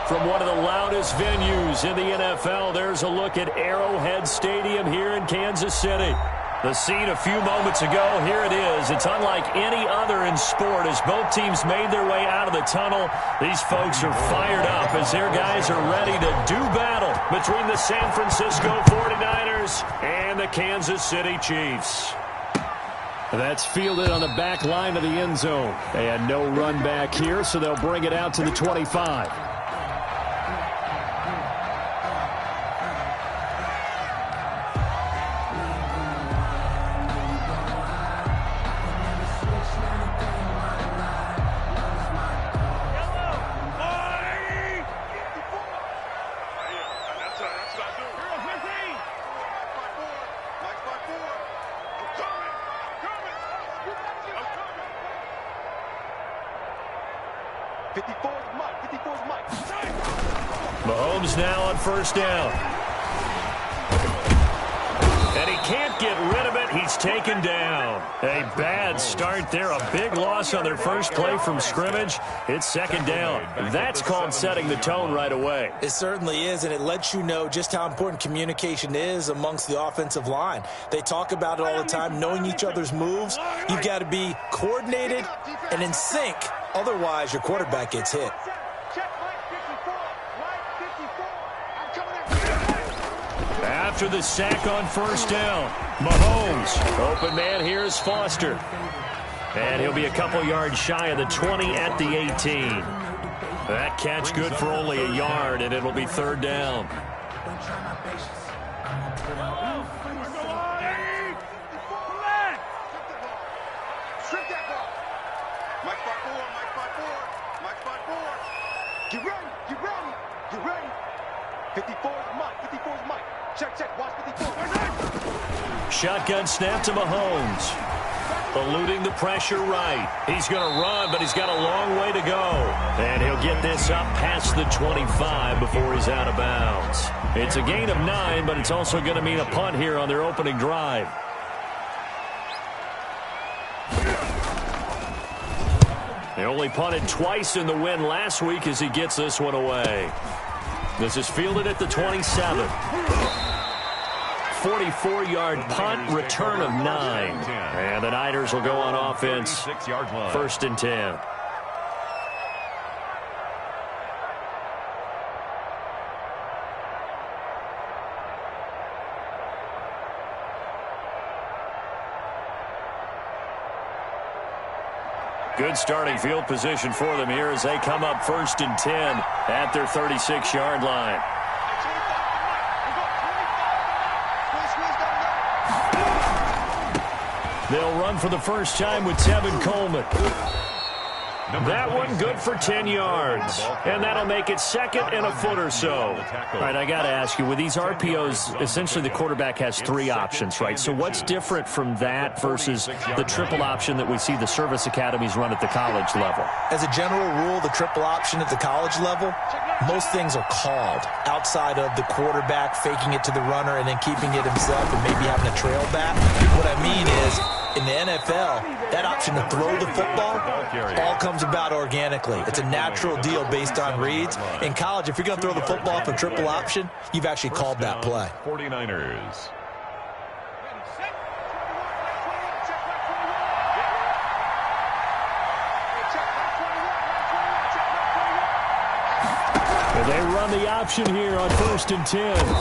From one of the loudest venues in the NFL, there's a look at Arrowhead Stadium here in Kansas City. The scene a few moments ago, here it is. It's unlike any other in sport as both teams made their way out of the tunnel. These folks are fired up as their guys are ready to do battle between the San Francisco 49ers and the Kansas City Chiefs. That's fielded on the back line of the end zone. They had no run back here, so they'll bring it out to the 25. Mahomes now on first down. And he can't get rid of it. He's taken down. A bad start there. A big loss on their first play from scrimmage. It's second down. That's called setting the tone right away. It certainly is, and it lets you know just how important communication is amongst the offensive line. They talk about it all the time, knowing each other's moves. You've got to be coordinated and in sync. Otherwise, your quarterback gets hit. After the sack on first down, Mahomes. Open man here is Foster. And he'll be a couple yards shy of the 20 at the 18. That catch good for only a yard, and it'll be third down. Get ready, get ready, get ready. 54 is Mike, 54 is Mike. Check, watch 54. Shotgun snap to Mahomes. Eluding the pressure right. He's going to run, but he's got a long way to go. And he'll get this up past the 25 before he's out of bounds. It's a gain of 9, but it's also going to mean a punt here on their opening drive. They only punted twice in the win last week as he gets this one away. This is fielded at the 27. 44-yard punt, return of 9. And the Niners will go on offense, first and 10. Good starting field position for them here as they come up first and 10 at their 36-yard line. They'll run for the first time with Tevin Coleman. That one good for 10 yards. And that'll make it second and a foot or so. All right, I got to ask you, with these RPOs, essentially the quarterback has 3 options, right? So what's different from that versus the triple option that we see the service academies run at the college level? As a general rule, the triple option at the college level, most things are called outside of the quarterback faking it to the runner and then keeping it himself and maybe having a trail back. What I mean is, in the NFL, that option to throw the football all comes about organically. It's a natural deal based on reads. In college, if you're going to throw the football for triple option, you've actually called that play. 49ers. They run the option here on first and 10.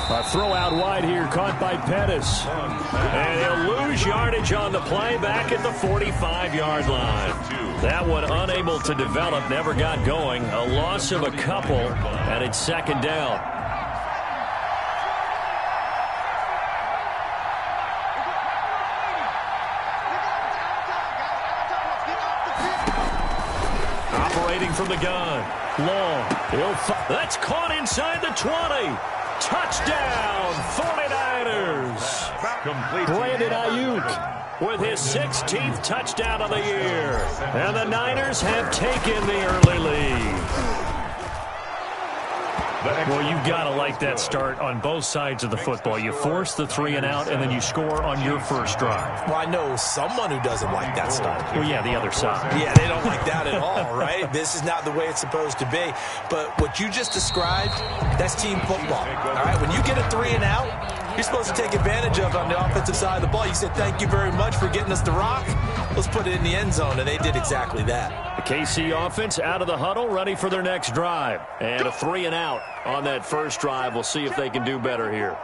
A throw out wide here caught by Pettis. And he'll lose yardage on the play back at the 45-yard line. That one unable to develop, never got going. A loss of a couple, and it's second down. Operating from the gun. Long. That's caught inside the 20. Touchdown, 49ers. Brandon Ayuk with his 16th touchdown of the year. And the Niners have taken the early lead. Well, you've got to like that start on both sides of the football. You force the 3 and out, and then you score on your first drive. Well, I know someone who doesn't like that start. Well, yeah, the other side. Yeah, they don't like that at all, right? This is not the way it's supposed to be. But what you just described, that's team football. All right, when you get a 3 and out, you're supposed to take advantage of it on the offensive side of the ball. You said, thank you very much for getting us the rock. Let's put it in the end zone, and they did exactly that. The KC offense out of the huddle, ready for their next drive. And a 3 and out on that first drive. We'll see if they can do better here.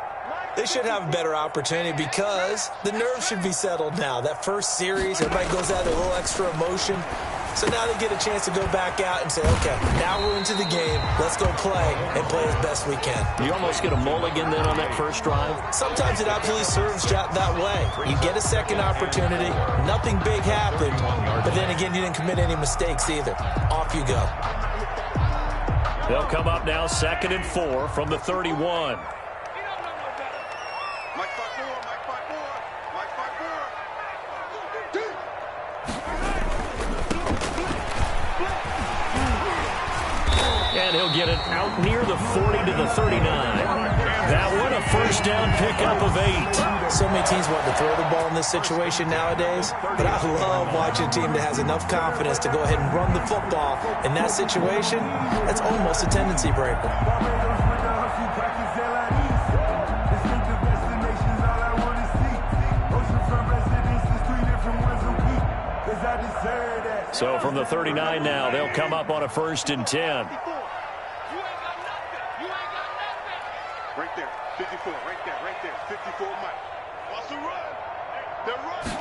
They should have a better opportunity because the nerves should be settled now. That first series, everybody goes out with a little extra emotion. So now they get a chance to go back out and say, okay, now we're into the game. Let's go play and play as best we can. You almost get a mulligan then on that first drive? Sometimes it absolutely serves that way. You get a second opportunity. Nothing big happened. But then again, you didn't commit any mistakes either. Off you go. They'll come up now 2nd and 4 from the 31. And he'll get it out near the 40 to the 39. That one, a first down pickup of 8. So many teams want to throw the ball in this situation nowadays, but I love watching a team that has enough confidence to go ahead and run the football. In that situation, that's almost a tendency breaker. So from the 39 now, they'll come up on a 1st and 10. Right there, 54, right there, 54, Mike. Wants to run. They're running.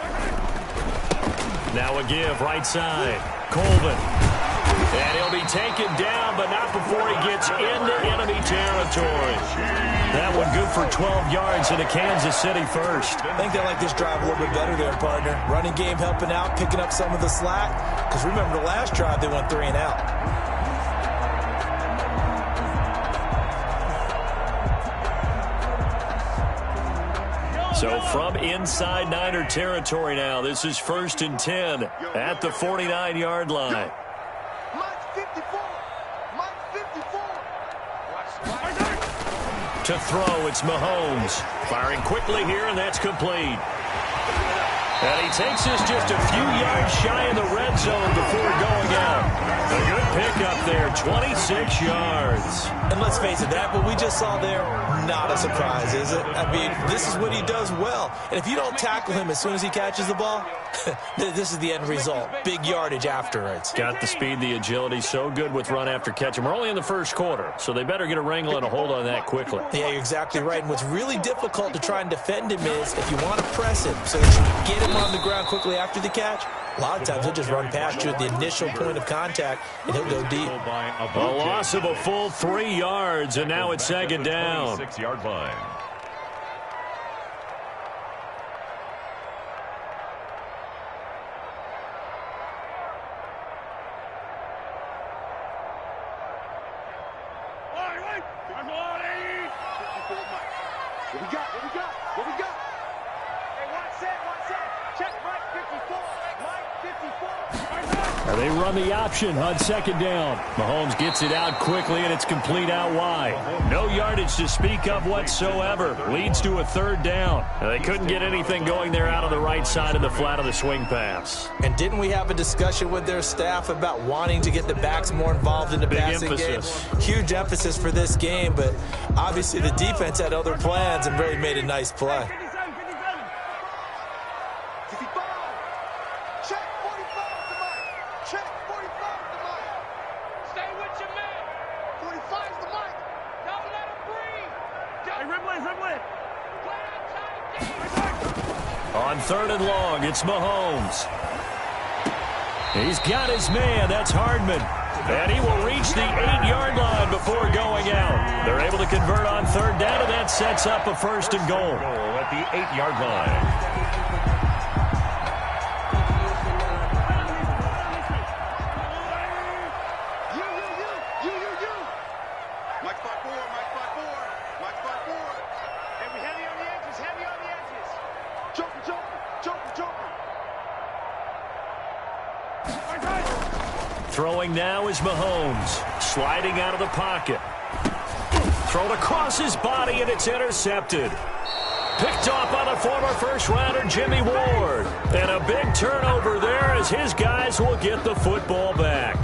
Now a give, right side. Colvin. And he'll be taken down, but not before he gets into enemy territory. That one good for 12 yards into Kansas City first. I think they like this drive a little bit better there, partner. Running game helping out, picking up some of the slack. Because remember the last drive, they went 3 and out. So from inside Niner territory now, this is 1st and 10 at the 49-yard line. Mike 54. Mike 54. To throw, it's Mahomes. Firing quickly here, and that's complete. And he takes us just a few yards shy of the red zone before going out. A good pickup there, 26 yards. And let's face it, that what we just saw there, not a surprise, is it? I mean, this is what he does well. And if you don't tackle him as soon as he catches the ball, this is the end result. Big yardage afterwards. Got the speed, the agility, so good with run after catch. And we're only in the first quarter, so they better get a wrangle and a hold on that quickly. Yeah, you're exactly right. And what's really difficult to try and defend him is if you want to press him so that you get him on the ground quickly after the catch, a lot of times he'll just run past you at the initial point of contact, and he'll go deep. A loss of a full 3 yards, and now it's 2nd down. 6-yard line. What we got? What we got? What we got? Hey, one set. Check Mike 54. Mike 54. Now they run the option on 2nd down. Mahomes gets it out quickly, and it's complete out wide. No yardage to speak of whatsoever. Leads to a 3rd down. Now they couldn't get anything going there out of the right side of the flat of the swing pass. And didn't we have a discussion with their staff about wanting to get the backs more involved in the passing game? Huge emphasis for this game, but obviously the defense had other plans and really made a nice play. On 3rd and long, it's Mahomes. He's got his man. That's Hardman. And he will reach the 8-yard line before going out. They're able to convert on 3rd down, and that sets up a 1st and goal. At the 8-yard line. Throwing now is Mahomes, sliding out of the pocket. thrown across his body, and it's intercepted. Picked off by the former first-rounder Jimmy Ward. And a big turnover there as his guys will get the football back.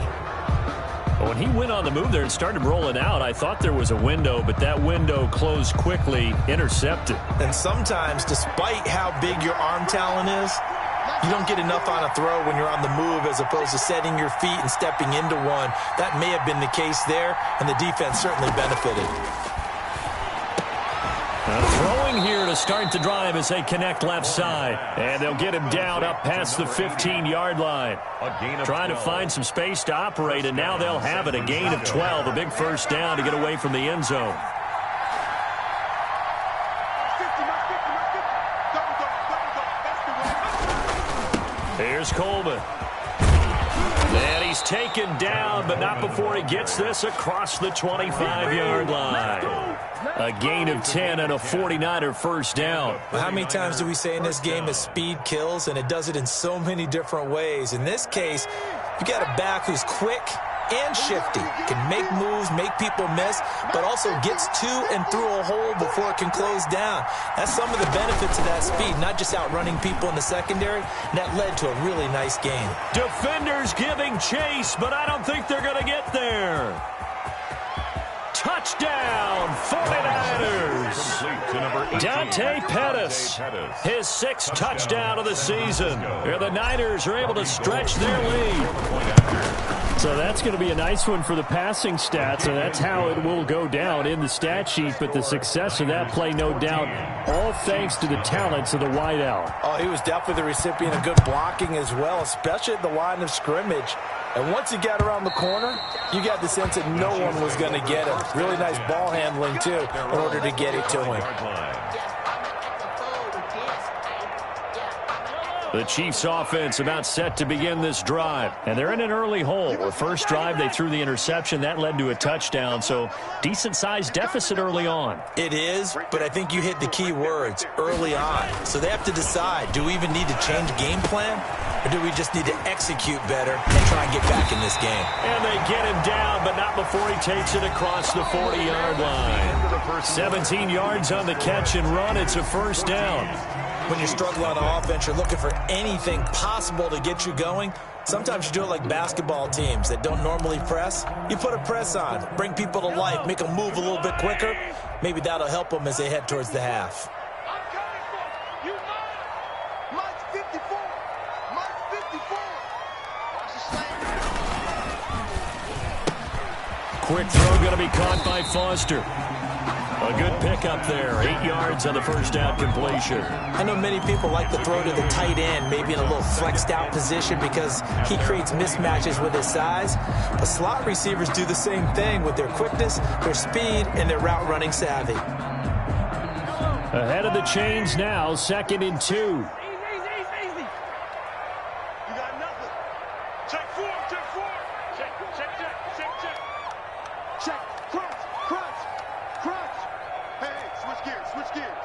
When he went on the move there and started rolling out, I thought there was a window, but that window closed quickly, intercepted. And sometimes, despite how big your arm talent is, you don't get enough on a throw when you're on the move as opposed to setting your feet and stepping into one. That may have been the case there, and the defense certainly benefited. Throwing here to start the drive as they connect left side. And they'll get him down up past the 15-yard line. Trying to find some space to operate, and now they'll have it. A gain of 12, a big first down to get away from the end zone. Here's Coleman. And he's taken down, but not before he gets this across the 25-yard line. A gain of 10 and a 49er first down. How many times do we say in this game that speed kills, and it does it in so many different ways? In this case, you got a back who's quick and shifty, can make moves, make people miss, but also gets to and through a hole before it can close down. That's some of the benefits of that speed, not just outrunning people in the secondary, and that led to a really nice game. Defenders giving chase, but I don't think they're going to get there. Touchdown, 49ers. Dante Pettis, his 6th touchdown of the season. Here the Niners are able to stretch their lead. So that's going to be a nice one for the passing stats, and that's how it will go down in the stat sheet. But the success of that play, no doubt, all thanks to the talents of the wideout. Oh, he was definitely the recipient of good blocking as well, especially at the line of scrimmage. And once he got around the corner, you got the sense that no one was going to get him. Really nice ball handling, too, in order to get it to him. The Chiefs offense about set to begin this drive. And they're in an early hole. The first drive, they threw the interception. That led to a touchdown. So decent-sized deficit early on. It is, but I think you hit the key words, early on. So they have to decide, do we even need to change game plan? Or do we just need to execute better and try and get back in this game? And they get him down, but not before he takes it across the 40-yard line. 17 yards on the catch and run. It's a first down. When you're struggling on offense, you're looking for anything possible to get you going. Sometimes you do it like basketball teams that don't normally press. You put a press on, bring people to life, make them move a little bit quicker. Maybe that'll help them as they head towards the half. I'm coming for you. You know it. Mike's 54. Mike's 54. Watch the slam. Quick throw going to be caught by Foster. A good pickup there. 8 yards on the first down completion. I know many people like to throw to the tight end, maybe in a little flexed out position because he creates mismatches with his size. But slot receivers do the same thing with their quickness, their speed, and their route running savvy. Ahead of the chains now, 2nd and 2. Easy. You got nothing. Check 4. Check 4. Check. Check. Crunch. Hey, switch gears.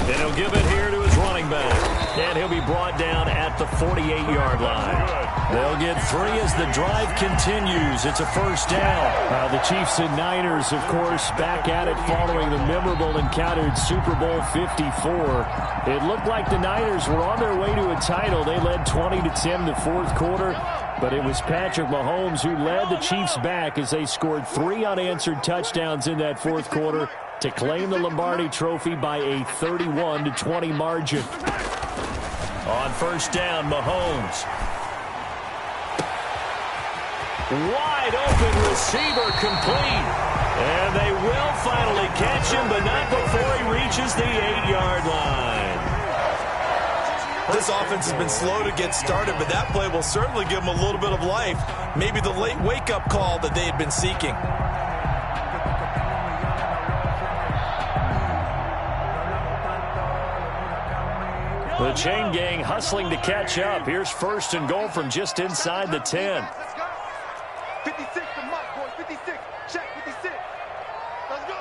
And he'll give it here to his running back. And he'll be brought down at the 48-yard line. They'll get 3 as the drive continues. It's a first down. The Chiefs and Niners, of course, back at it following the memorable encounter in Super Bowl 54. It looked like the Niners were on their way to a title. They led 20-10 in the fourth quarter. But it was Patrick Mahomes who led the Chiefs back as they scored 3 unanswered touchdowns in that fourth quarter to claim the Lombardi Trophy by a 31-20 margin. On first down, Mahomes. Wide open receiver complete. And they will finally catch him, but not before he reaches the 8-yard line. This offense has been slow to get started, but that play will certainly give them a little bit of life. Maybe the late wake-up call that they had been seeking. The chain gang hustling to catch up. Here's 1st and goal from just inside the 10. Let's go. 56 to Mike, boys. 56. Check 56. Let's go.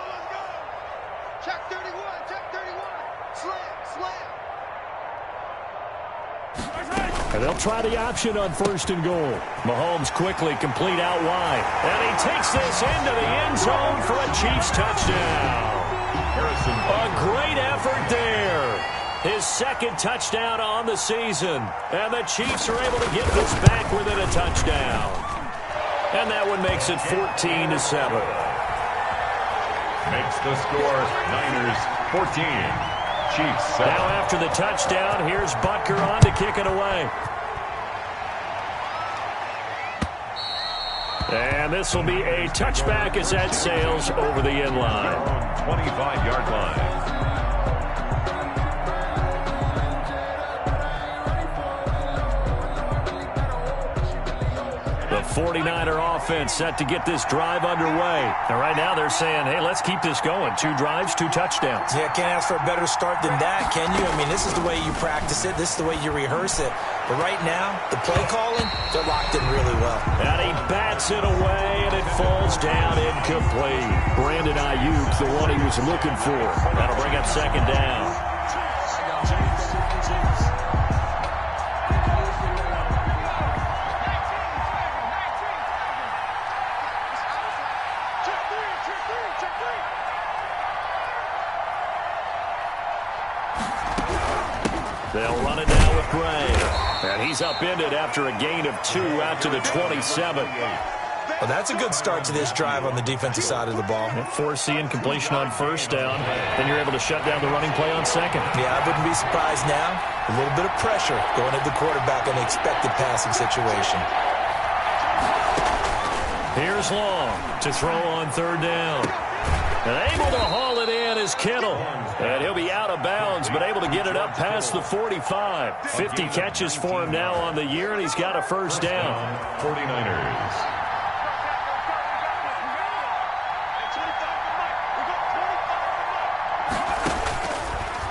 Check 31. Slam. And they'll try the option on 1st and goal. Mahomes quickly complete out wide. And he takes this into the end zone for a Chiefs touchdown. A great effort there. His 2nd touchdown on the season. And the Chiefs are able to get this back within a touchdown. And that one makes it 14-7. Makes the score Niners 14. Chiefs 7. Now after the touchdown, here's Butker on to kick it away. And this will be a touchback as that sails over the end line. 25-yard line. The 49er offense set to get this drive underway. And right now they're saying, hey, let's keep this going. 2 drives, 2 touchdowns. Yeah, can't ask for a better start than that, can you? I mean, this is the way you practice it. This is the way you rehearse it. But right now, the play calling, they're locked in really well. And he bats it away, and it falls down incomplete. Brandon Ayuk, the one he was looking for. That'll bring up 2nd down. They'll run it now with Gray. And he's upended after a gain of 2 out to the 27. Well, that's a good start to this drive on the defensive side of the ball. Forcing completion on 1st down. Then you're able to shut down the running play on 2nd. Yeah, I wouldn't be surprised now. A little bit of pressure going at the quarterback in the expected passing situation. Here's Long to throw on 3rd down. And able to haul it in is Kittle. And he'll be out of bounds, but able to get it up past the 45. 50 catches for him now on the year, and he's got a 1st down. 49ers.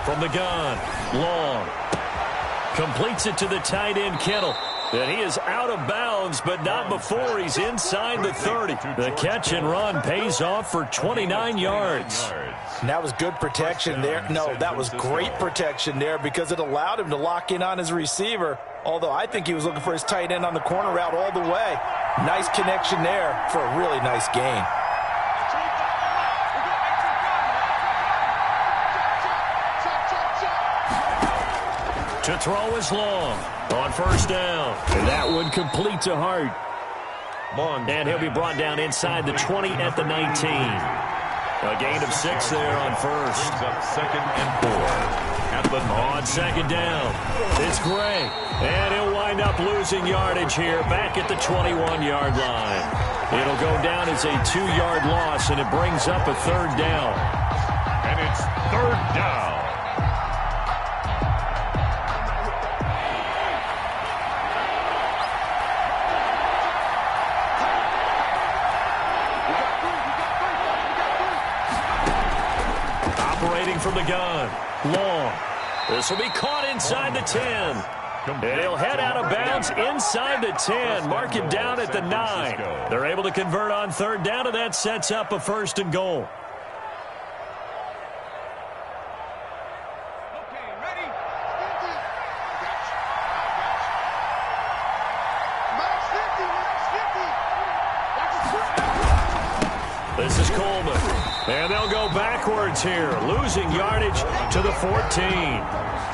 From the gun, Long completes it to the tight end, Kittle. And he is out of bounds, but not before he's inside the 30. The catch and run pays off for 29 yards. And that was good protection there. No, that was great protection there because it allowed him to lock in on his receiver. Although I think he was looking for his tight end on the corner route all the way. Nice connection there for a really nice gain. To throw is Long on 1st down. And that one complete to Hart. And he'll be brought down inside the 20 at the 19. A gain of 6 there on 1st. Brings up 2nd and 4. At the on 2nd down, it's Gray. And he'll wind up losing yardage here back at the 21-yard line. It'll go down as a 2-yard loss, and it brings up a 3rd down. And it's 3rd down. From the gun, Long. This will be caught inside the 10. And he'll head out of bounds inside the 10. Mark him down at the 9. They're able to convert on 3rd down, and that sets up a 1st and goal. Okay, ready? Max 50, Max 50. This is Coleman. And they'll go backwards here, losing yardage to the 14.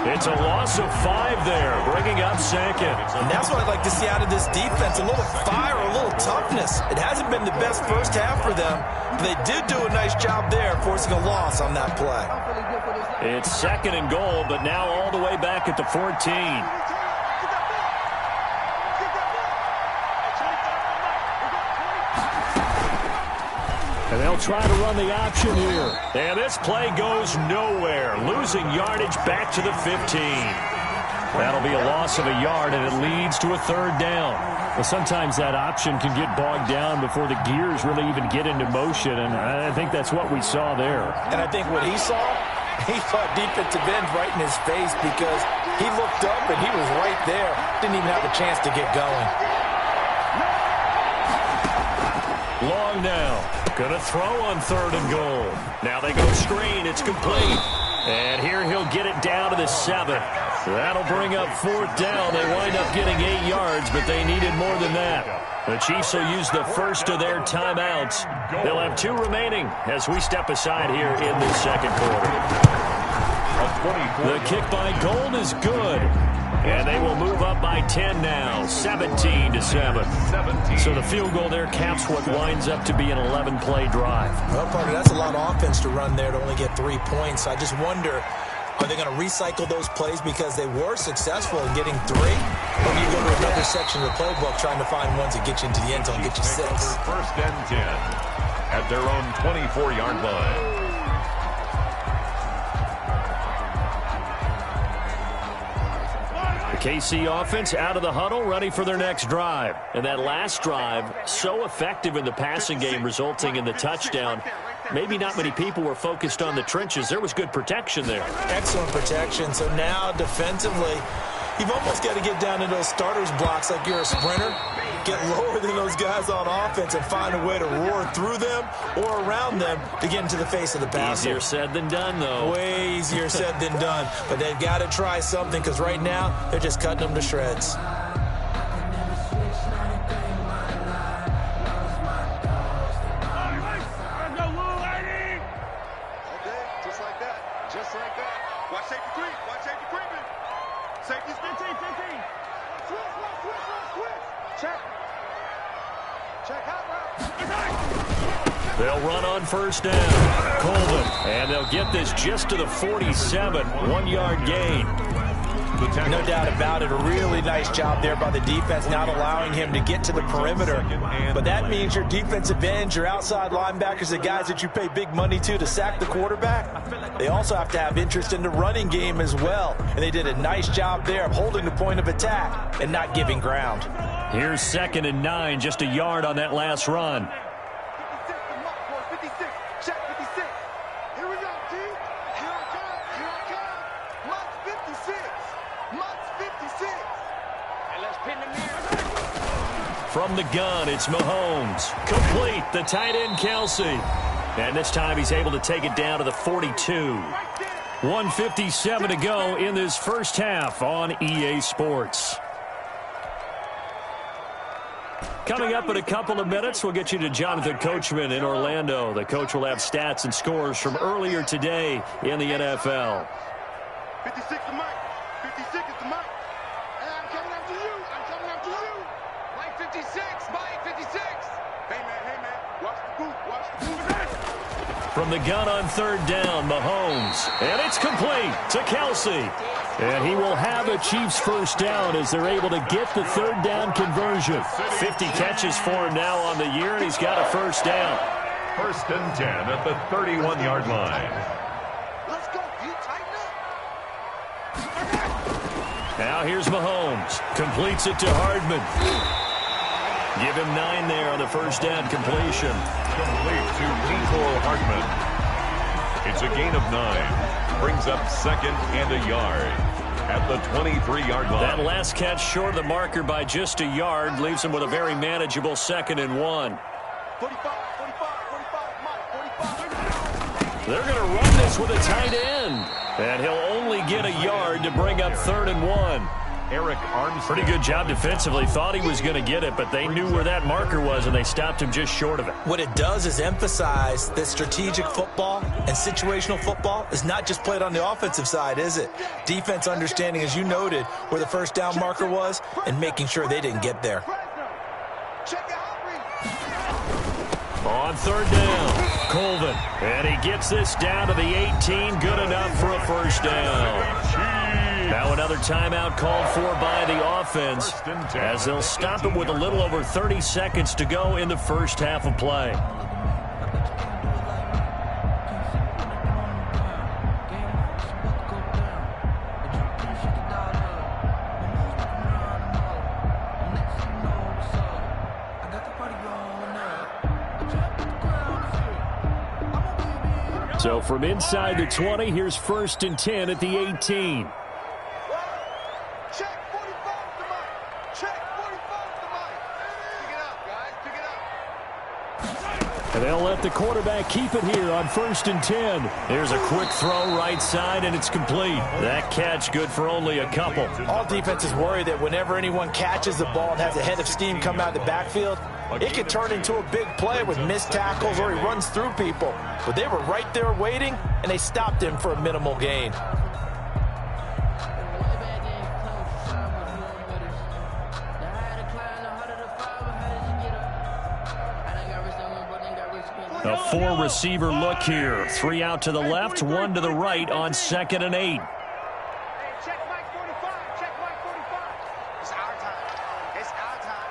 It's a loss of 5 there, bringing up 2nd. And that's what I'd like to see out of this defense, a little fire, a little toughness. It hasn't been the best first half for them, but they did do a nice job there, forcing a loss on that play. It's 2nd and goal, but now all the way back at the 14. And they'll try to run the option here. And this play goes nowhere, losing yardage back to the 15. That'll be a loss of a yard, and it leads to a 3rd down. Well, sometimes that option can get bogged down before the gears really even get into motion, and I think that's what we saw there. And I think what he saw defensive end right in his face because he looked up and he was right there. Didn't even have a chance to get going. Long now. Going to throw on 3rd and goal. Now they go screen. It's complete. And here he'll get it down to the 7. That'll bring up 4th down. They wind up getting 8 yards, but they needed more than that. The Chiefs will use the first of their timeouts. They'll have 2 remaining as we step aside here in the second quarter. The kick by Gold is good. And they will move up by 10 now, 17-7. So the field goal there caps what winds up to be an 11-play drive. Well, partner, that's a lot of offense to run there to only get 3 points. I just wonder, are they going to recycle those plays because they were successful in getting 3? Or do you go to another section of the playbook trying to find ones that get you into the end zone and get you 6? First and 10 at their own 24-yard line. The KC offense out of the huddle, ready for their next drive. And that last drive, so effective in the passing game, resulting in the touchdown. Maybe not many people were focused on the trenches. There was good protection there. Excellent protection. So now defensively, you've almost got to get down to those starters blocks like you're a sprinter. Get lower than those guys on offense and find a way to roar through them or around them to get into the face of the passer. Easier said than done, though. Way easier said than done. But they've got to try something because right now they're just cutting them to shreds. They'll run on first down. Colvin. And they'll get this just to the 47. 1-yard gain. No doubt about it. A really nice job there by the defense, not allowing him to get to the perimeter. But that means your defensive ends, your outside linebackers, the guys that you pay big money to sack the quarterback, they also have to have interest in the running game as well. And they did a nice job there of holding the point of attack and not giving ground. Here's 2nd and 9, just a yard on that last run. From the gun, it's Mahomes. Complete, the tight end, Kelsey. And this time he's able to take it down to the 42. 1:57 to go in this first half on EA Sports. Coming up in a couple of minutes, we'll get you to Jonathan Coachman in Orlando. The coach will have stats and scores from earlier today in the NFL. 56 to Mike. 56 is to Mike. And I'm coming after you. I'm coming after you. Mike 56. Mike 56. Hey, man. Watch the boot. Watch the boot. From the gun on 3rd down, Mahomes. And it's complete to Kelsey. And he will have a Chiefs first down as they're able to get the 3rd down conversion. 50 catches for him now on the year, and he's got a first down. First and 10 at the 31-yard line. Let's go. You tighten up. Now here's Mahomes. Completes it to Hardman. Give him 9 there on the first down completion. Complete to Nicole Hardman. It's a gain of 9. Brings up 2nd and a yard at the 23-yard line. That last catch short of the marker by just a yard leaves him with a very manageable 2nd and 1. 45, Mike, 45. They're going to run this with a tight end. And he'll only get a yard to bring up 3rd and 1. Eric Armstead. Pretty good job defensively. Thought he was going to get it, but they knew where that marker was, and they stopped him just short of it. What it does is emphasize that strategic football and situational football is not just played on the offensive side, is it? Defense understanding, as you noted, where the first down marker was and making sure they didn't get there. On 3rd down, Colvin. And he gets this down to the 18. Good enough for a first down. Now another timeout called for by the offense as they'll stop it with a little over 30 seconds to go in the first half of play. So from inside the 20, here's 1st and 10 at the 18. Check 45 to Mike. Check 45 to Mike. Pick it up, guys. Pick it up. And they'll let the quarterback keep it here on 1st and 10. Here's a quick throw right side, and it's complete. That catch good for only a couple. All defenses worry that whenever anyone catches the ball and has a head of steam come out of the backfield, it can turn into a big play with missed tackles or he runs through people. But they were right there waiting, and they stopped him for a minimal gain. A 4-receiver look here. 3 out to the left, 1 to the right on 2nd and 8. Check Mike 45. Check Mike 45. It's our time. It's our time.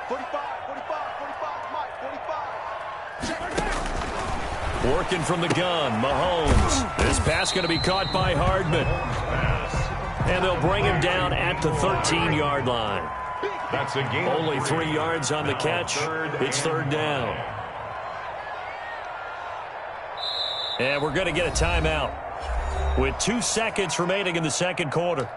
45, 45, 45, Mike, 45. Check right there. Working from the gun, Mahomes. This pass going to be caught by Hardman. And they'll bring him down at the 13-yard line. That's a gain. Only 3 yards on the catch. It's 3rd down. And we're going to get a timeout with 2 seconds remaining in the 2nd quarter.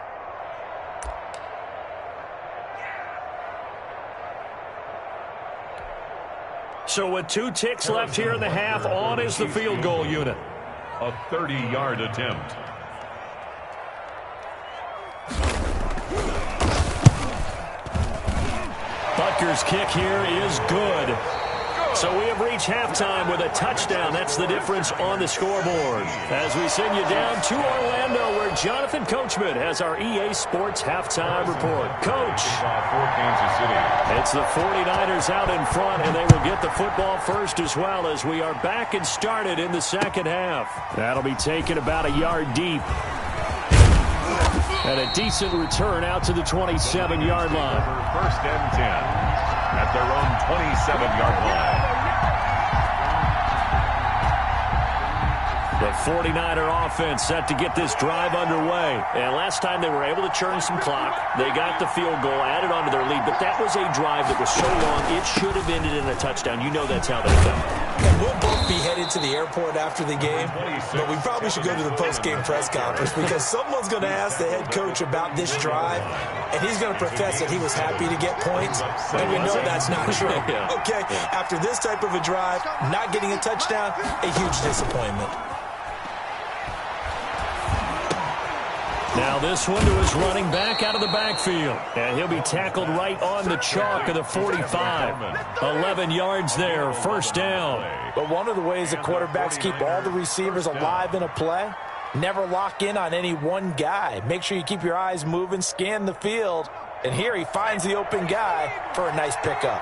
So with 2 ticks left here in the half, on is the field goal unit. A 30-yard attempt. Butker's kick here is good. So we have reached halftime with a touchdown. That's the difference on the scoreboard. As we send you down to Orlando, where Jonathan Coachman has our EA Sports halftime report. Coach. For Kansas City. It's the 49ers out in front, and they will get the football first as well as we are back and started in the 2nd half. That'll be taken about a yard deep. And a decent return out to the 27-yard line. 1st and 10 at their own 27-yard line. The 49er offense set to get this drive underway. And last time they were able to churn some clock. They got the field goal, added onto their lead. But that was a drive that was so long, it should have ended in a touchdown. You know that's how they go. And we'll both be headed to the airport after the game, but we probably should go to the post-game press conference because someone's going to ask the head coach about this drive, and he's going to profess that he was happy to get points, and we know that's not true. Okay, after this type of a drive, not getting a touchdown, a huge disappointment. Now this one to his running back out of the backfield. And he'll be tackled right on the chalk of the 45. 11 yards there, 1st down. But one of the ways the quarterbacks keep all the receivers alive in a play, never lock in on any one guy. Make sure you keep your eyes moving, scan the field. And here he finds the open guy for a nice pickup.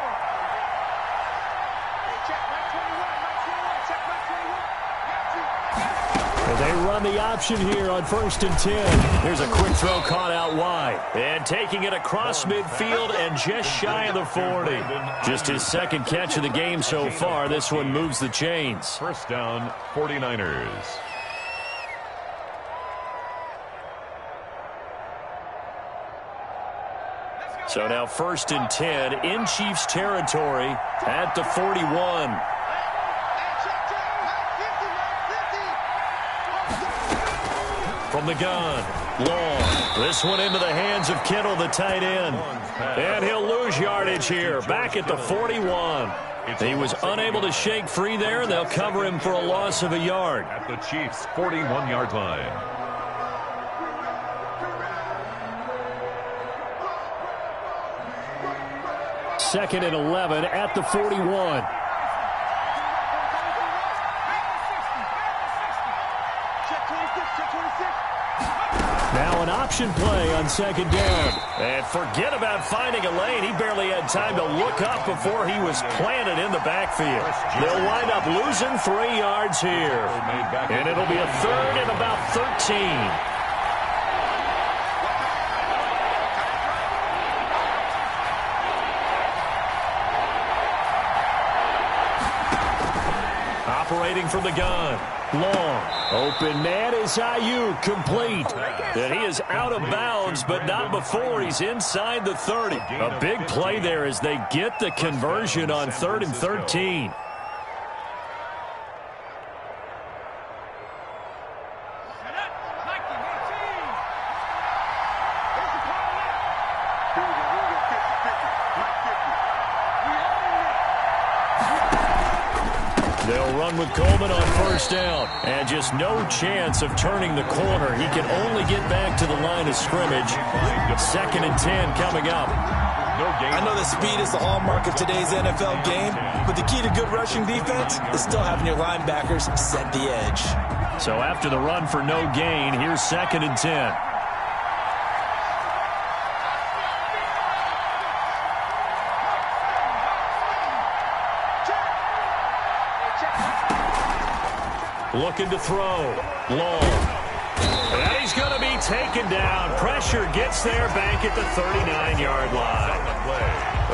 They run the option here on 1st and 10. Here's a quick throw caught out wide. And taking it across midfield and just shy of the 40. Just his 2nd catch of the game so far. This one moves the chains. 1st down, 49ers. So now 1st and 10 in Chiefs territory at the 41. From the gun, long. This one into the hands of Kittle, the tight end. And he'll lose yardage here, back at the 41. He was unable to shake free there. They'll cover him for a loss of a yard. At the Chiefs' 41-yard line. Second and 11 at the 41. Now an option play on 2nd down. And forget about finding a lane. He barely had time to look up before he was planted in the backfield. They'll wind up losing 3 yards here. And it'll be a 3rd and about 13. Operating from the gun. Long. Open man is Ayuk, complete. And he is out of bounds, but not before he's inside the 30. A big play there as they get the conversion on 3rd and 13. They'll run with Coleman on first down. And just no chance of turning the corner. He can only get back to the line of scrimmage. 2nd and 10 coming up. I know that speed is the hallmark of today's NFL game, but the key to good rushing defense is still having your linebackers set the edge. So after the run for no gain, here's 2nd and 10. Looking to throw. Long. And he's going to be taken down. Pressure gets there back at the 39-yard line.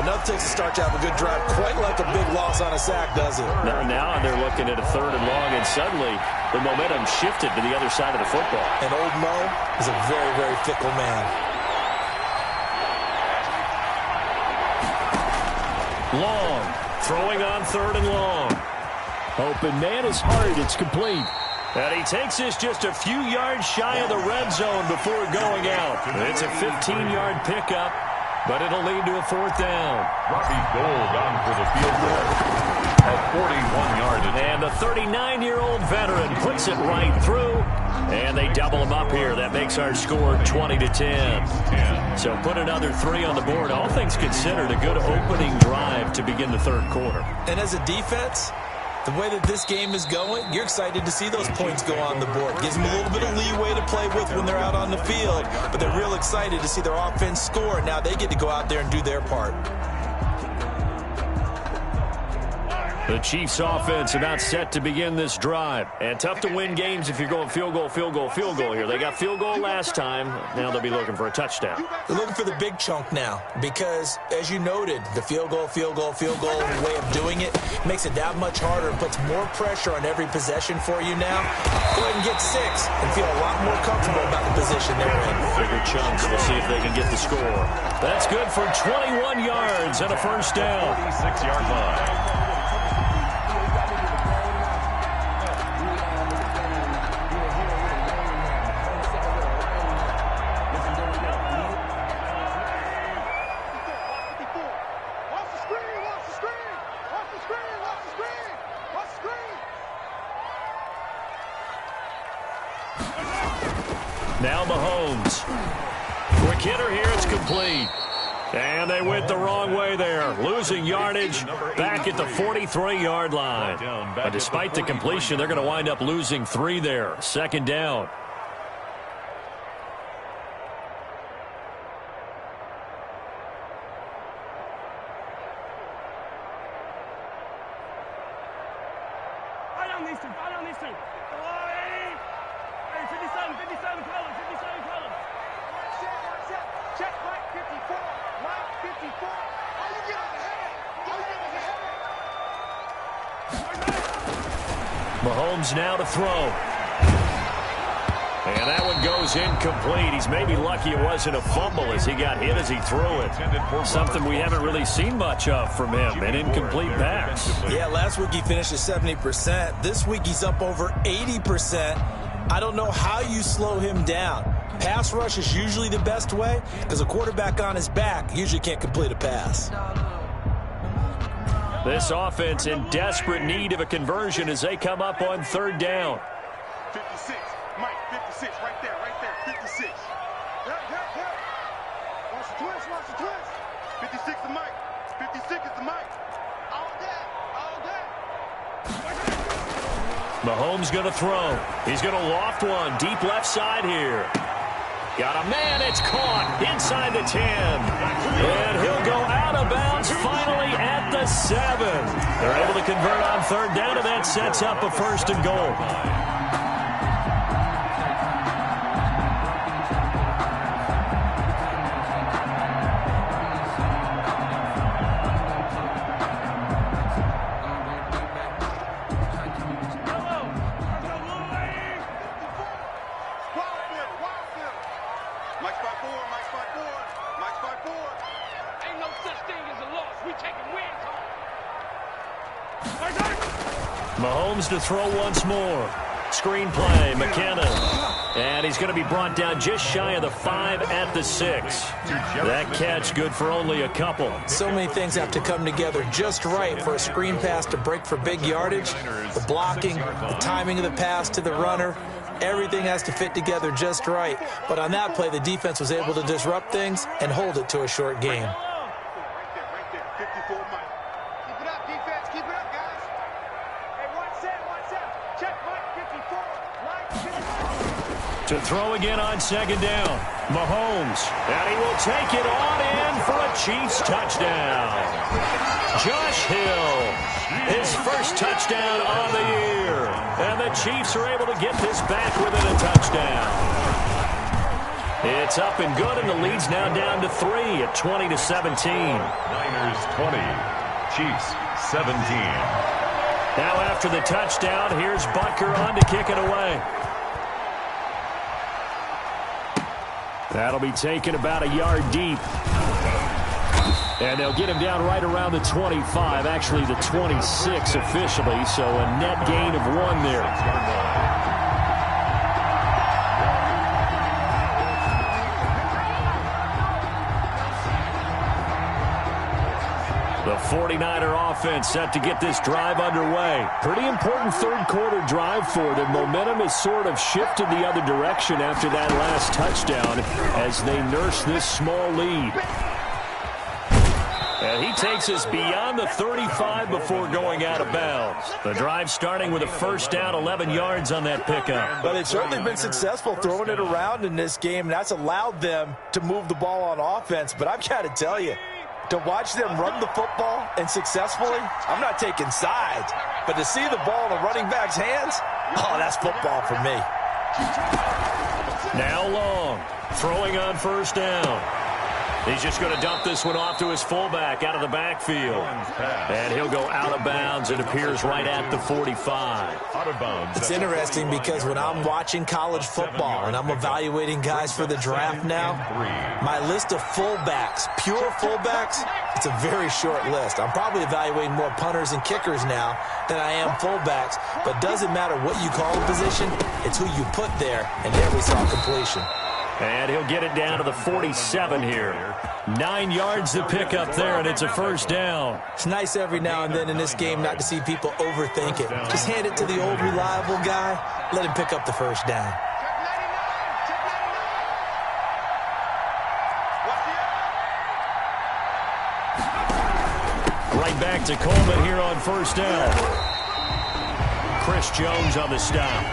Enough takes to start to have a good drive. Quite like a big loss on a sack, does it? Now they're looking at a 3rd and long, and suddenly the momentum shifted to the other side of the football. And old Mo is a very, very fickle man. Long. Throwing on 3rd and long. Open man is hard. It's complete. And he takes this just a few yards shy of the red zone before going out. It's a 15-yard pickup, but it'll lead to a 4th down. Robbie Gould on for the field goal. A 41-yard attempt. And the 39-year-old veteran puts it right through. And they double him up here. That makes our score 20-10. So put another 3 on the board. All things considered, a good opening drive to begin the 3rd quarter. And as a defense, the way that this game is going, you're excited to see those points go on the board. Gives them a little bit of leeway to play with when they're out on the field, but they're real excited to see their offense score. Now they get to go out there and do their part. The Chiefs offense about set to begin this drive. And tough to win games if you're going field goal, field goal, field goal here. They got field goal last time. Now they'll be looking for a touchdown. They're looking for the big chunk now because, as you noted, the field goal way of doing it makes it that much harder and puts more pressure on every possession for you now. Go ahead and get 6 and feel a lot more comfortable about the position they're in. Bigger chunks. We'll see if they can get the score. That's good for 21 yards and a 1st down. 46-yard line. Now Mahomes. Quick hitter here. It's complete. And they went the wrong way there. Losing yardage back at the 43-yard line. But despite the completion, they're going to wind up losing 3 there. 2nd down. Mahomes now to throw. And that one goes incomplete. He's maybe lucky it wasn't a fumble as he got hit as he threw it. Something we haven't really seen much of from him, an incomplete pass. Yeah, last week he finished at 70%. This week he's up over 80%. I don't know how you slow him down. Pass rush is usually the best way because a quarterback on his back usually can't complete a pass. This offense in desperate need of a conversion as they come up on 3rd down. 56, Mike, 56, right there, 56. Watch the twist. 56 to Mike, 56 is the Mike. All day. Mahomes going to throw. He's going to loft one deep left side here. Got a man, it's caught inside the 10. And he'll go out of bounds finally at the 7. They're able to convert on 3rd down, and that sets up a 1st and goal. Mahomes to throw once more. Screenplay, McKinnon. And he's going to be brought down just shy of the 5 at the 6. That catch good for only a couple. So many things have to come together just right for a screen pass to break for big yardage. The blocking, the timing of the pass to the runner, everything has to fit together just right. But on that play, the defense was able to disrupt things and hold it to a short game. Right there. 54 Mike. Keep it up, defense. Keep it up, guys. Hey, 1-7. Check Mike 54. To throw again on second down. Mahomes. And he will take it on in for a Chiefs touchdown. Josh Hill. His first touchdown on the year. And the Chiefs are able to get this back within a touchdown. It's up and good, and the lead's now down to 3 at 20-17. Niners 20, Chiefs 17. Now after the touchdown, here's Butker on to kick it away. That'll be taken about a yard deep. And they'll get him down right around the 25, actually the 26 officially, so a net gain of 1 there. The 49er offense set to get this drive underway. Pretty important third-quarter drive for them. Momentum has sort of shifted the other direction after that last touchdown as they nurse this small lead. And he takes us beyond the 35 before going out of bounds. The drive starting with a first down, 11 yards on that pickup. But they've certainly been successful throwing it around in this game, and that's allowed them to move the ball on offense. But I've got to tell you, to watch them run the football and successfully, I'm not taking sides, but to see the ball in the running back's hands, oh, that's football for me. Now Long, throwing on first down. He's just going to dump this one off to his fullback out of the backfield. And he'll go out of bounds. It appears right at the 45. Out of bounds. It's interesting because when I'm watching college football and I'm evaluating guys for the draft now, my list of fullbacks, pure fullbacks, it's a very short list. I'm probably evaluating more punters and kickers now than I am fullbacks. But doesn't matter what you call the position, it's who you put there, and there we saw completion. And he'll get it down to the 47 here. 9 yards to pick up there, and it's a first down. It's nice every now and then in this game not to see people overthink it. Just hand it to the old reliable guy. Let him pick up the first down. Right back to Coleman here on first down. Chris Jones on the stop.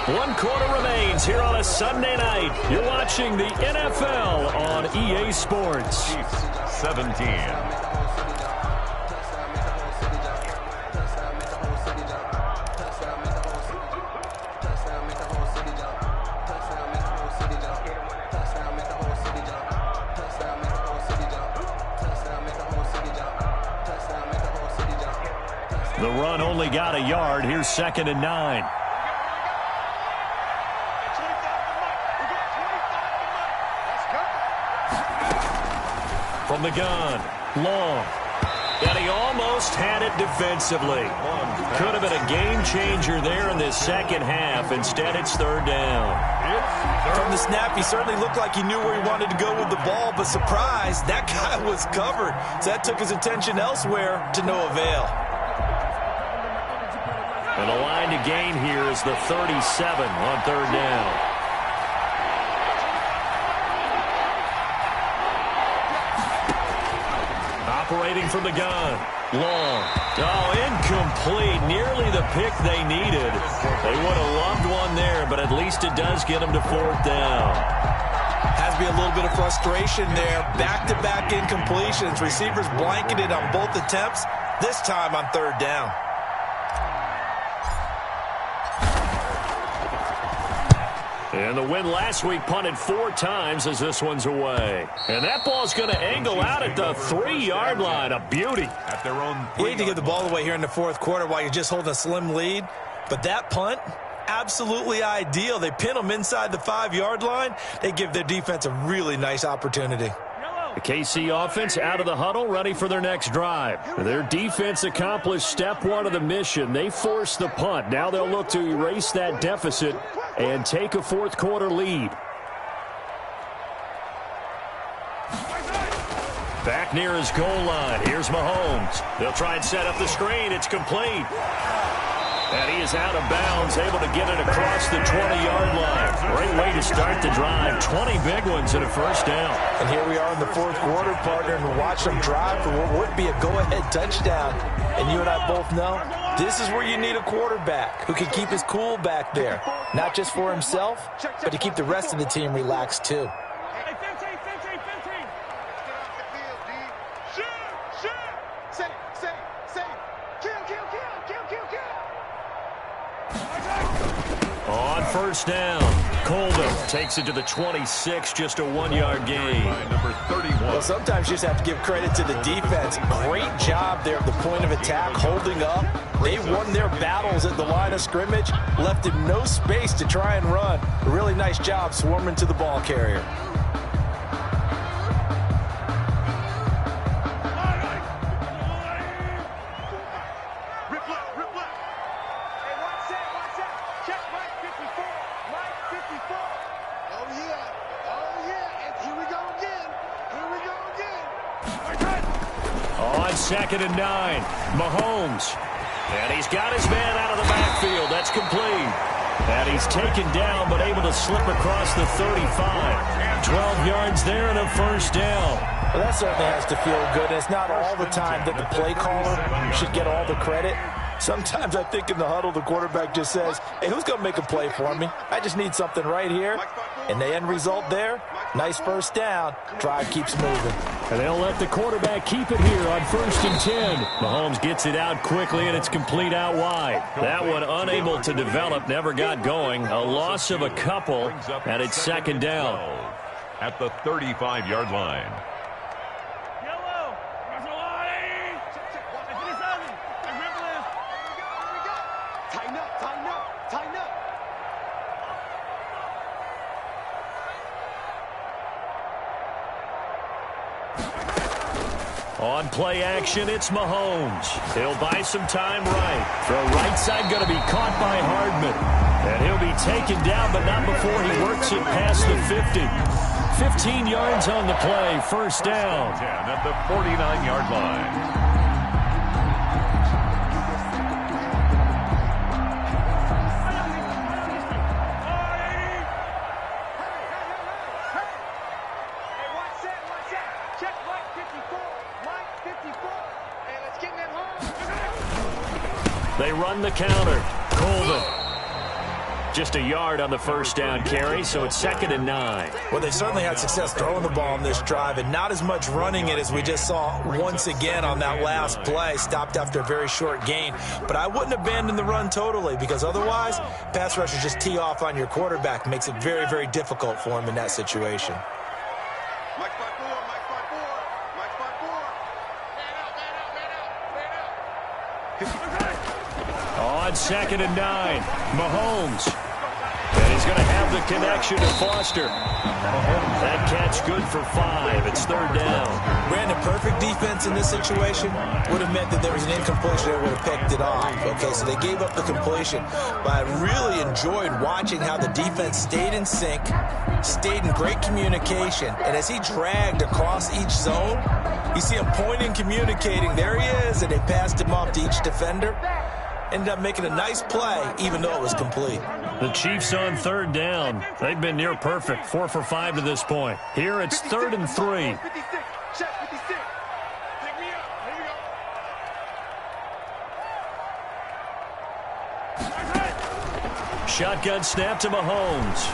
1 quarter remains here on a Sunday night. You're watching the NFL on EA Sports. Chiefs 17. The run only got a yard. Here's 2nd and 9. From the gun, Long. And he almost had it defensively. Could have been a game changer there in this second half. Instead, it's 3rd down. From the snap, he certainly looked like he knew where he wanted to go with the ball, but surprise, that guy was covered. So that took his attention elsewhere to no avail. And the line to gain here is the 37 on 3rd down. Operating from the gun. Long. Oh, incomplete. Nearly the pick they needed. They would have loved one there, but at least it does get them to 4th down. Has to be a little bit of frustration there. Back-to-back incompletions. Receivers blanketed on both attempts, this time on 3rd down. And the win last week punted 4 times as this one's away. And that ball's going to angle out at the 3-yard line. A beauty. At their own. You hate to give the ball away here in the 4th quarter while you're just holding a slim lead. But that punt, absolutely ideal. They pin them inside the 5-yard line. They give their defense a really nice opportunity. Yellow. The KC offense out of the huddle, ready for their next drive. Their defense accomplished step one of the mission. They forced the punt. Now they'll look to erase that deficit and take a fourth-quarter lead. Back near his goal line. Here's Mahomes. They'll try and set up the screen. It's complete. And he is out of bounds, able to get it across the 20-yard line. Great way to start the drive. 20 big ones and a first down. And here we are in the fourth quarter, partner, and watch them drive for what would be a go-ahead touchdown. And you and I both know this is where you need a quarterback who can keep his cool back there. Not just for himself, but to keep the rest of the team relaxed, too. On first down, Coldham takes it to the 26, just a 1-yard gain. Number 31. Well, sometimes you just have to give credit to the defense. Great job there at the point of attack, holding up. They won their battles at the line of scrimmage, left him no space to try and run. A really nice job swarming to the ball carrier. Second and 9, Mahomes. And he's got his man out of the backfield. That's complete. And he's taken down, but able to slip across the 35. 12 yards there and a first down. Well, that certainly has to feel good. It's not all the time that the play caller should get all the credit. Sometimes I think in the huddle, the quarterback just says, hey, who's going to make a play for me? I just need something right here. And the end result there, nice first down. Drive keeps moving. And they'll let the quarterback keep it here on 1st and 10. Mahomes gets it out quickly, and it's complete out wide. That one unable to develop, never got going. A loss of a couple, and it's second down. At the 35-yard line. On play action, it's Mahomes. He'll buy some time right. Throw right side going to be caught by Hardman. And he'll be taken down, but not before he works it past the 50. 15 yards on the play, first down. 10 at the 49-yard line. They run the counter. Colvin. Just a yard on the first down carry, so it's 2nd and 9. Well, they certainly had success throwing the ball in this drive, and not as much running it as we just saw once again on that last play. Stopped after a very short gain. But I wouldn't abandon the run totally, because otherwise, pass rushers just tee off on your quarterback. Makes it very, very difficult for him in that situation. On 2nd and 9, Mahomes. And he's going to have the connection to Foster. That catch good for 5. It's 3rd down. Brandon, perfect defense in this situation would have meant that there was an incompletion that would have picked it off. Okay, so they gave up the completion. But I really enjoyed watching how the defense stayed in sync, stayed in great communication. And as he dragged across each zone, you see him pointing, communicating. There he is, and they passed him off to each defender. Ended up making a nice play, even though it was complete. The Chiefs on 3rd down. They've been near perfect, 4 for 5 to this point. Here it's 3rd and 3. Shotgun snap to Mahomes.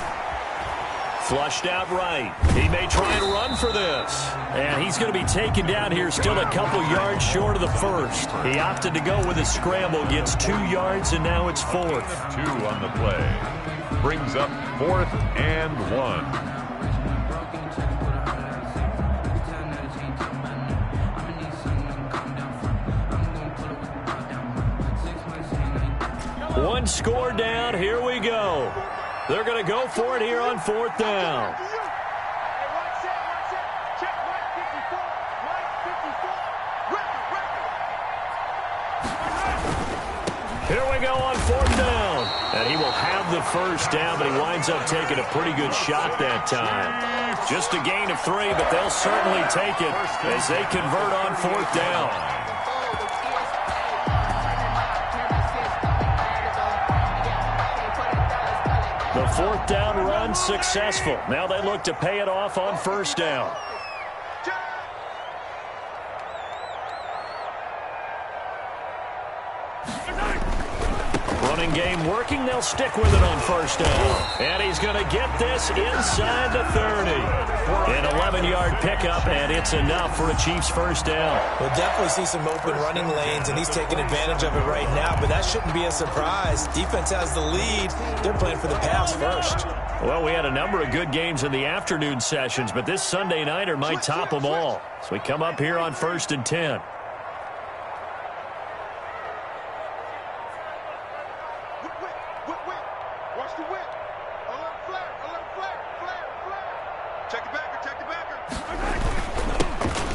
Flushed out right. He may try and run for this. And he's going to be taken down here, still a couple yards short of the first. He opted to go with a scramble, gets 2 yards, and now it's 4th. 2 on the play. Brings up 4th and 1. One score down. Here we go. They're going to go for it here on 4th down. And he will have the first down, but he winds up taking a pretty good shot that time. Just a gain of 3, but they'll certainly take it as they convert on 4th down. The 4th down run successful. Now they look to pay it off on 1st down. Running game working. They'll stick with it on 1st down. And he's going to get this inside the 30. An 11-yard pickup, and it's enough for a Chiefs 1st down. We'll definitely see some open running lanes, and he's taking advantage of it right now, but that shouldn't be a surprise. Defense has the lead. They're playing for the pass first. Well, we had a number of good games in the afternoon sessions, but this Sunday nighter might top them all. So we come up here on 1st and 10. Watch the whip. Flare. Check the backer.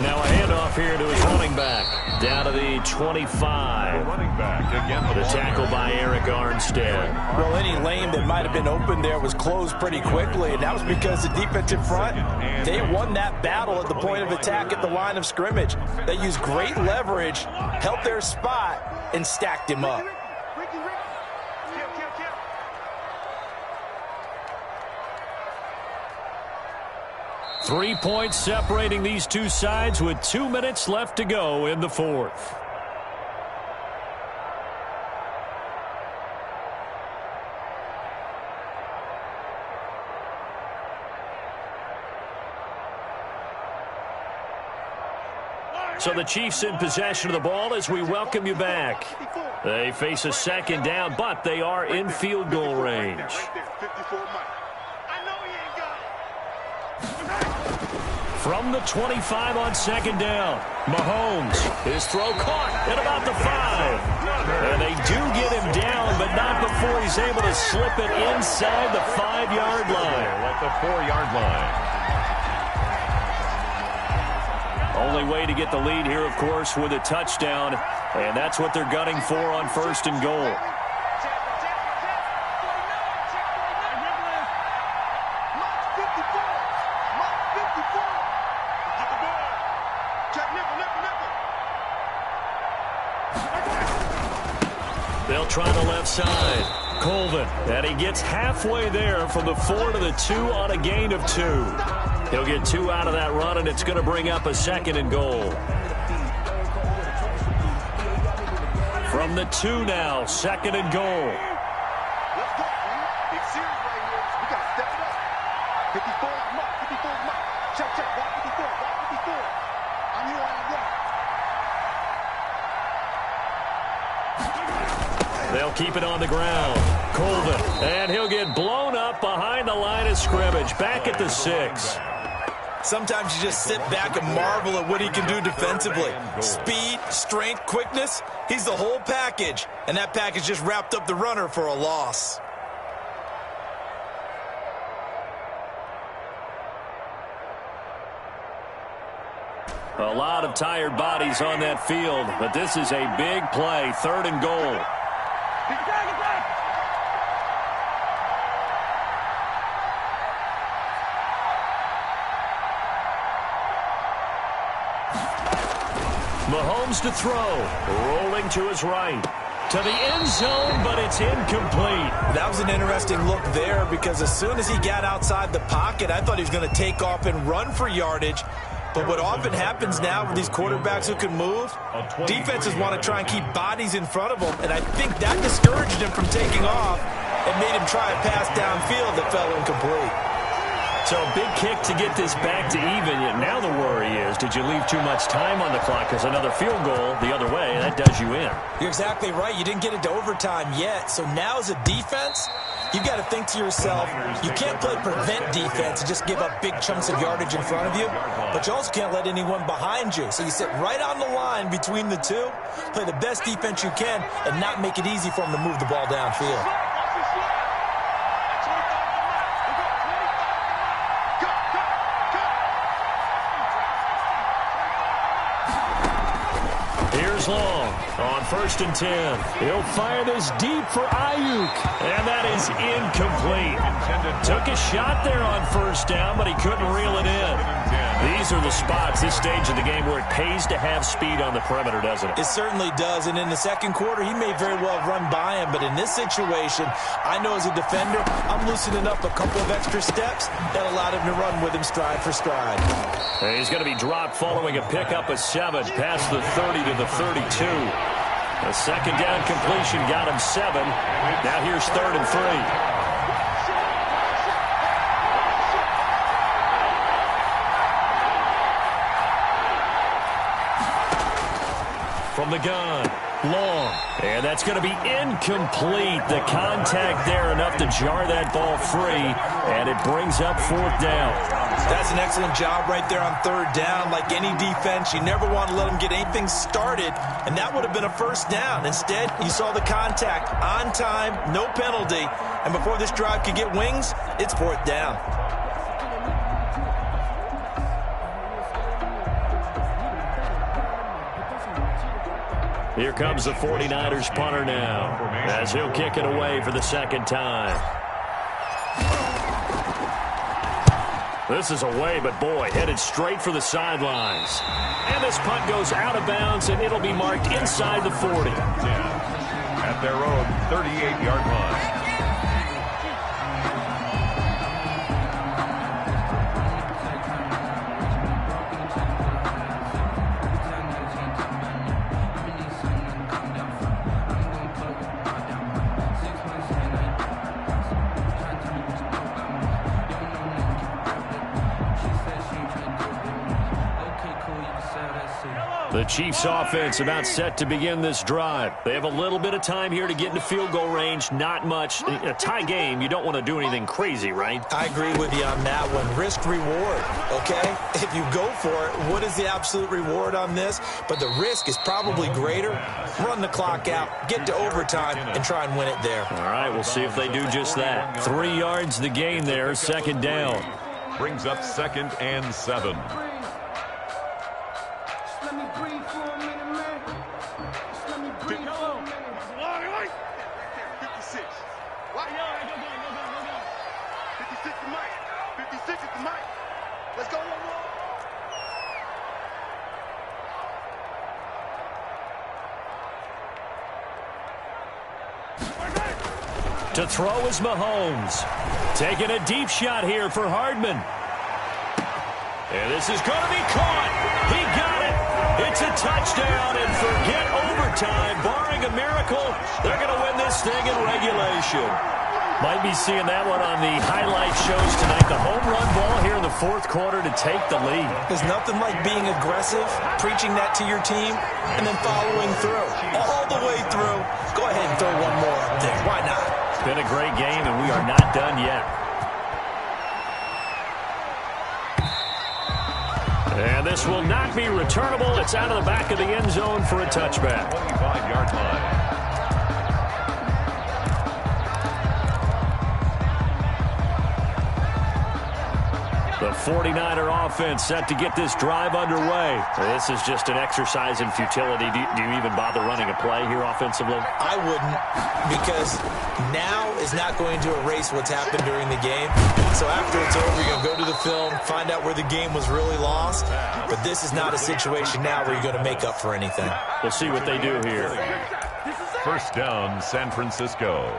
Now a handoff here to his running back. Down to the 25. Running back again. The tackle by Eric Armstead. Well, any lane that might have been open there was closed pretty quickly, and that was because the defensive front, they won that battle at the point of attack at the line of scrimmage. They used great leverage, held their spot, and stacked him up. Ricky. Kill. 3 points separating these two sides with 2 minutes left to go in the 4th. So the Chiefs in possession of the ball as we welcome you back. They face a 2nd down, but they are in field goal range. From the 25 on 2nd down, Mahomes, his throw caught at about the 5. And they do get him down, but not before he's able to slip it inside the 5-yard line. At the 4-yard line. Only way to get the lead here, of course, with a touchdown, and that's what they're gunning for on 1st and goal. They'll try the left side. Colvin, and he gets halfway there from the 4 to the 2 on a gain of 2. He'll get 2 out of that run, and it's going to bring up a 2nd and goal. From the 2 now, 2nd and goal. Let's go, man. Big series right here. We got to step it up. 54's mark. Check. Walk 54. I'm here on that. They'll keep it on the ground. Colvin, and he'll get blown up behind the line of scrimmage, back at the 6. Sometimes you just sit back and marvel at what he can do defensively. Speed, strength, quickness, he's the whole package. And that package just wrapped up the runner for a loss. A lot of tired bodies on that field, but this is a big play, 3rd and goal. Mahomes to throw, rolling to his right. To the end zone, but it's incomplete. That was an interesting look there because as soon as he got outside the pocket, I thought he was going to take off and run for yardage. But what often happens now with these quarterbacks who can move, defenses want to try and keep bodies in front of them, and I think that discouraged him from taking off and made him try a pass downfield that fell incomplete. So a big kick to get this back to even. Yet now the worry is, did you leave too much time on the clock? Because another field goal the other way, that does you in. You're exactly right. You didn't get into overtime yet. So now as a defense, you've got to think to yourself, you can't play prevent defense and just give up big chunks of yardage in front of you, but you also can't let anyone behind you. So you sit right on the line between the two, play the best defense you can, and not make it easy for them to move the ball downfield. goes long on 1st and 10. He'll fire this deep for Ayuk, and that is incomplete. Took a shot there on 1st down, but he couldn't reel it in. These are the spots, this stage of the game, where it pays to have speed on the perimeter, doesn't it? It certainly does, and in the second quarter, he may very well run by him, but in this situation, I know as a defender, I'm loosening up a couple of extra steps that allowed him to run with him stride for stride. And he's going to be dropped following a pickup of 7 past the 30 to the 32. A second down completion got him 7. Now here's 3rd and 3. From the gun, long, and that's going to be incomplete. The contact there enough to jar that ball free, and it brings up 4th down. That's an excellent job right there on 3rd down. Like any defense, you never want to let them get anything started, and that would have been a 1st down. Instead, you saw the contact on time, no penalty, and before this drive could get wings, it's 4th down. Here comes the 49ers punter now, as he'll kick it away for the second time. This is away, but boy, headed straight for the sidelines. And this punt goes out of bounds, and it'll be marked inside the 40. At their own 38-yard line. The Chiefs offense about set to begin this drive. They have a little bit of time here to get into field goal range. Not much. A tie game, you don't want to do anything crazy, right? I agree with you on that one. Risk reward, okay? If you go for it, what is the absolute reward on this? But the risk is probably greater. Run the clock out, get to overtime, and try and win it there. All right, we'll see if they do just that. 3 yards the gain there, 2nd down. Brings up 2nd and 7. To throw is Mahomes. Taking a deep shot here for Hardman. And this is going to be caught. He got it. It's a touchdown, and forget overtime. Barring a miracle, they're going to win this thing in regulation. Might be seeing that one on the highlight shows tonight. The home run ball here in the 4th quarter to take the lead. There's nothing like being aggressive, preaching that to your team, and then following through. All the way through. Go ahead and throw one more up there. Why not? It's been a great game, and we are not done yet. And this will not be returnable. It's out of the back of the end zone for a touchback. 25-yard line. The 49er offense set to get this drive underway. This is just an exercise in futility. Do you even bother running a play here offensively? I wouldn't, because now is not going to erase what's happened during the game. So after it's over, you're going to go to the film, find out where the game was really lost. But this is not a situation now where you're going to make up for anything. We'll see what they do here. 1st down, San Francisco.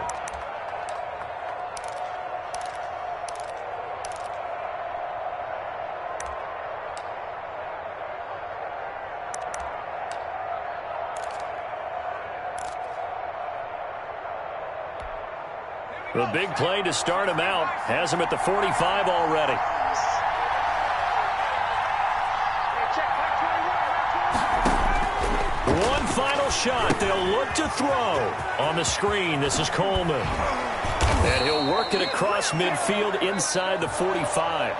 The big play to start him out has him at the 45 already. One final shot. They'll look to throw. On the screen, this is Coleman. And he'll work it across midfield inside the 45.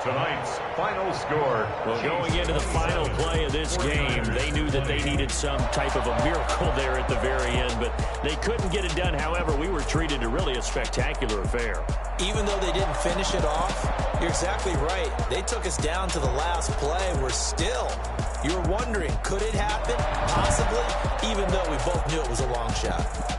Tonight's final score. Well, going into the final play of this game, they knew that they needed some type of a miracle there at the very end, but they couldn't get it done. However, we were treated to really a spectacular affair. Even though they didn't finish it off, you're exactly right. They took us down to the last play. You were wondering, could it happen? Possibly, even though we both knew it was a long shot.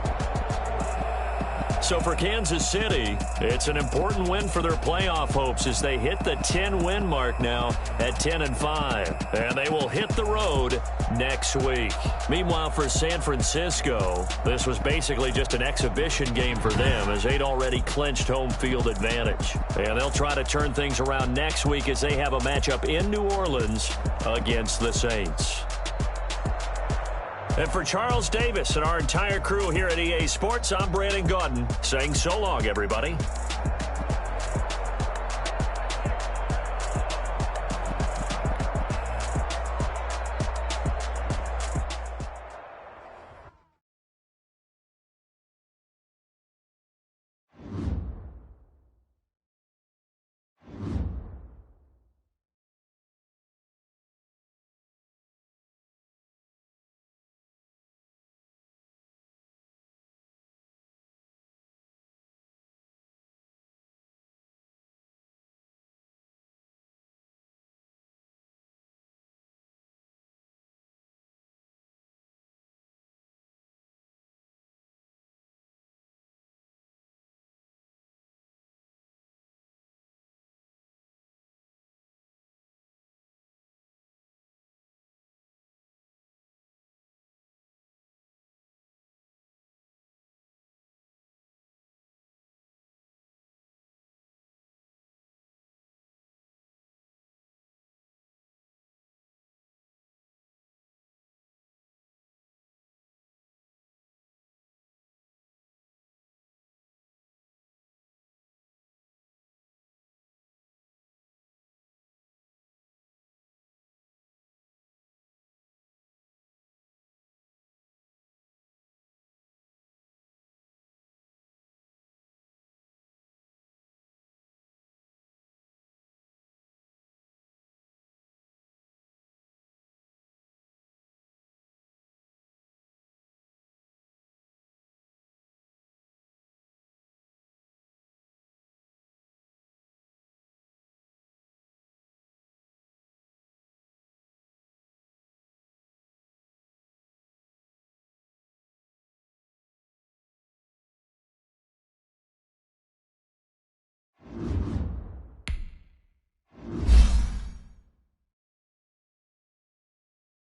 So for Kansas City, it's an important win for their playoff hopes as they hit the 10-win mark now at 10-5. And they will hit the road next week. Meanwhile, for San Francisco, this was basically just an exhibition game for them as they'd already clinched home field advantage. And they'll try to turn things around next week as they have a matchup in New Orleans against the Saints. And for Charles Davis and our entire crew here at EA Sports, I'm Brandon Gaudin saying so long, everybody.